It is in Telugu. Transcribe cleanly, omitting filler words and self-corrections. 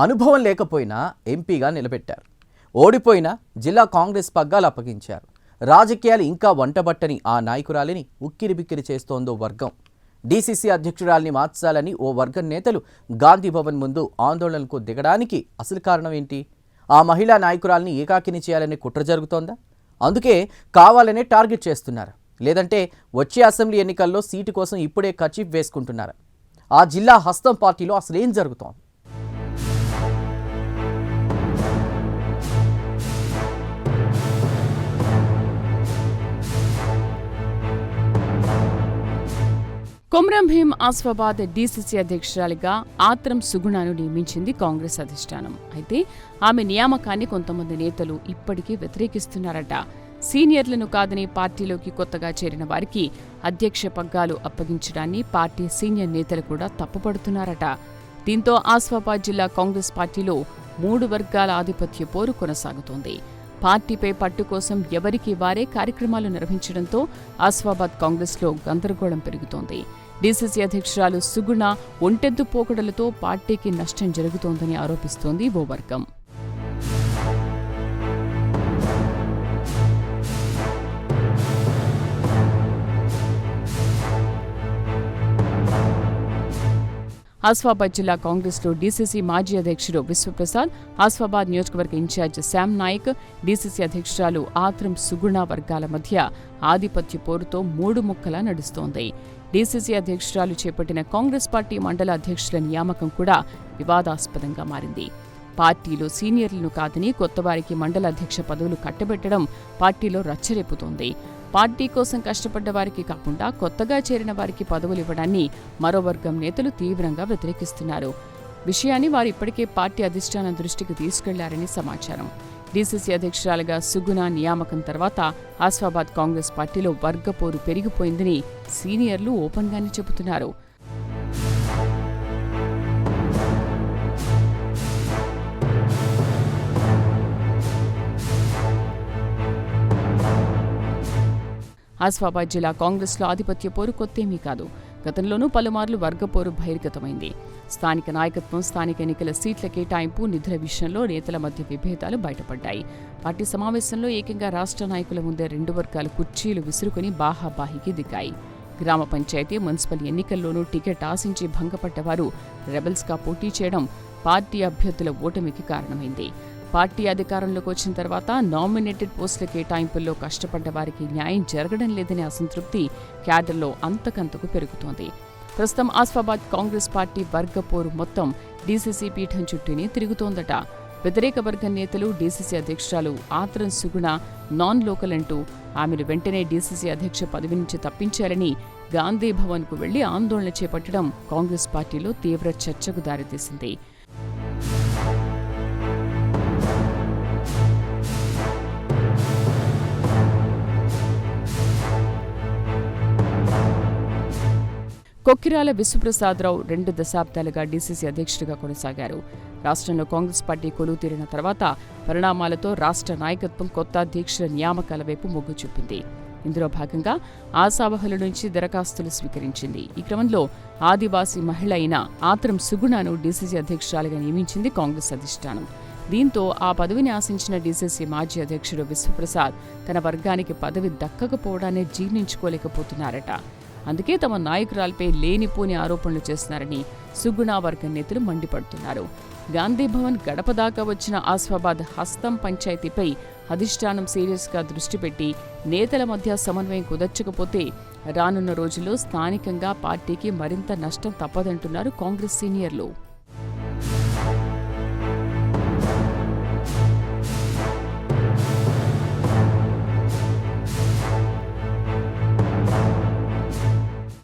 అనుభవం లేకపోయినా ఎంపీగా నిలబెట్టారు. ఓడిపోయినా జిల్లా కాంగ్రెస్ పగ్గాలు అప్పగించారు. రాజకీయాలు ఇంకా వంటబట్టని ఆ నాయకురాలిని ఉక్కిరిబిక్కిరి చేస్తోందో వర్గం. డీసీసీ అధ్యక్షురాలిని మార్చాలని ఓ వర్గం నేతలు గాంధీ భవన్ ముందు ఆందోళనకు దిగడానికి అసలు కారణం ఏంటి? ఆ మహిళా నాయకురాలిని ఏకాకిని చేయాలనే కుట్ర జరుగుతోందా? అందుకే కావాలనే టార్గెట్ చేస్తున్నారు. లేదంటే వచ్చే అసెంబ్లీ ఎన్నికల్లో సీటు కోసం ఇప్పుడే కర్చీఫ్ వేసుకుంటున్నారు. ఆ జిల్లా హస్తం పార్టీలో అసలేం జరుగుతోంది? కొమ్రం భీం ఆసిఫాబాద్ డీసీసీ అధ్యక్షురాలిగా ఆత్రం సుగుణను నియమించింది కాంగ్రెస్ అధిష్టానం. అయితే ఆమె నియామకాన్ని కొంతమంది నేతలు ఇప్పటికీ వ్యతిరేకిస్తున్నారట. సీనియర్లను కాదని పార్టీలోకి కొత్తగా చేరిన వారికి అధ్యక్ష పగ్గాలు అప్పగించడాన్ని పార్టీ సీనియర్ నేతలు కూడా తప్పుపడుతున్నారట. దీంతో ఆసిఫాబాద్ జిల్లా కాంగ్రెస్ పార్టీలో 3 వర్గాల ఆధిపత్య పోరు కొనసాగుతోంది. పార్టీపై పట్టు కోసం ఎవరికి వారే కార్యక్రమాలు నిర్వహించడంతో ఆసిఫాబాద్ కాంగ్రెస్లో గందరగోళం పెరుగుతోంది. డీసీసీ అధ్యక్షురాలు సుగుణ ఒంటెద్దు పోకడలతో పార్టీకి నష్టం జరుగుతోందని ఆరోపిస్తోంది ఓ వర్గం. ఆసిఫాబాద్ జిల్లా కాంగ్రెస్లో డీసీసీ మాజీ అధ్యక్షుడు విశ్వప్రసాద్, ఆసిఫాబాద్ నియోజకవర్గ ఇన్ఛార్జ్ శ్యామ్ నాయక్, డీసీసీ అధ్యక్షురాలు ఆత్రం సుగుణ వర్గాల మధ్య ఆధిపత్య పోరుతో 3 ముక్కలా నడుస్తోంది. డీసీసీ అధ్యక్షురాలు చేపట్టిన కాంగ్రెస్ పార్టీ మండల అధ్యక్షుల నియామకం కూడా వివాదాస్పదంగా మారింది. పార్టీలో సీనియర్లను కాదని కొత్తవారికి మండల అధ్యక్ష పదవులు కట్టబెట్టడం పార్టీలో రచ్చరేపుతోంది. పార్టీ కోసం కష్టపడ్డ వారికి కాకుండా కొత్తగా చేరిన వారికి పదవులు ఇవ్వడాన్ని మరో వర్గం నేతలు తీవ్రంగా వ్యతిరేకిస్తున్నారు. విషయాన్ని వారు ఇప్పటికే పార్టీ అధిష్టానం దృష్టికి తీసుకెళ్లారని సమాచారం. డీసీసీ అధ్యక్షురాలుగా సుగుణ నియామకం తర్వాత ఆసిఫాబాద్ కాంగ్రెస్ పార్టీలో వర్గపోరు పెరిగిపోయిందని సీనియర్లు ఓపెన్గానే చెబుతున్నారు. ఆసిఫాబాద్ జిల్లా కాంగ్రెస్లో ఆధిపత్య పోరు కొత్తేమీ కాదు. గతంలోనూ పలుమార్లు వర్గపోరు బహిర్గతమైంది. స్థానిక నాయకత్వం, స్థానిక ఎన్నికల సీట్ల కేటాయింపు, నిధుల విషయంలో నేతల మధ్య విభేదాలు బయటపడ్డాయి. పార్టీ సమావేశంలో ఏకంగా రాష్ట్ర నాయకుల ముందే 2 వర్గాలు కుర్చీలు విసురుకుని బాహాబాహికి దిగాయి. గ్రామ పంచాయతీ, మున్సిపల్ ఎన్నికల్లోనూ టికెట్ ఆశించి భంగపడ్డవారు రెబెల్స్గా పోటీ చేయడం పార్టీ అభ్యర్థుల ఓటమికి కారణమైంది. పార్టీ అధికారంలోకి వచ్చిన తర్వాత నామినేటెడ్ పోస్టుల కేటాయింపుల్లో కష్టపడ్డ వారికి న్యాయం జరగడం లేదనే అసంతృప్తి క్యాడర్లో అంతకంతకు పెరుగుతోంది. ప్రస్తుతం ఆసిఫాబాద్ కాంగ్రెస్ పార్టీ వర్గపోరు మొత్తం డీసీసీ పీఠం చుట్టూనే తిరుగుతోందట. వ్యతిరేక వర్గం నేతలు డీసీసీ అధ్యక్షురాలు ఆత్రం సుగుణ నాన్ లోకల్ అంటూ ఆమెను వెంటనే డీసీసీ అధ్యక్ష పదవి నుంచి తప్పించాలని గాంధీ భవన్కు వెళ్లి ఆందోళన చేపట్టడం కాంగ్రెస్ పార్టీలో తీవ్ర చర్చకు దారితీసింది. కొక్కిరాల విశ్వప్రసాదరావు 2 దశాబ్దాలుగా డీసీసీ అధ్యక్షుడిగా కొనసాగారు. రాష్ట్రంలో కాంగ్రెస్ పార్టీ కొలువు తీరిన తర్వాత పరిణామాలతో రాష్ట్ర నాయకత్వం కొత్త అధ్యక్షుల నియామకాల వైపు మొగ్గు చూపింది. ఇందులో భాగంగా ఆశావహుల నుంచి దరఖాస్తులు స్వీకరించింది. ఈ క్రమంలో ఆదివాసీ మహిళ అయిన ఆత్రం సుగుణను డీసీసీ అధ్యక్షురాలిగా నియమించింది కాంగ్రెస్ అధిష్టానం. దీంతో ఆ పదవిని ఆశించిన డీసీసీ మాజీ అధ్యక్షుడు విశ్వప్రసాద్ తన వర్గానికి పదవి దక్కకపోవడాన్ని జీర్ణించుకోలేకపోతున్నారట. అందుకే తమ నాయకురాలపై లేనిపోని ఆరోపణలు చేస్తున్నారని సుగుణ వర్గం నేతలు మండిపడుతున్నారు. గాంధీభవన్ గడప దాకా వచ్చిన ఆసిఫాబాద్ హస్తం పంచాయతీపై అధిష్టానం సీరియస్గా దృష్టి పెట్టి నేతల మధ్య సమన్వయం కుదర్చకపోతే రానున్న రోజుల్లో స్థానికంగా పార్టీకి మరింత నష్టం తప్పదంటున్నారు కాంగ్రెస్ సీనియర్లు.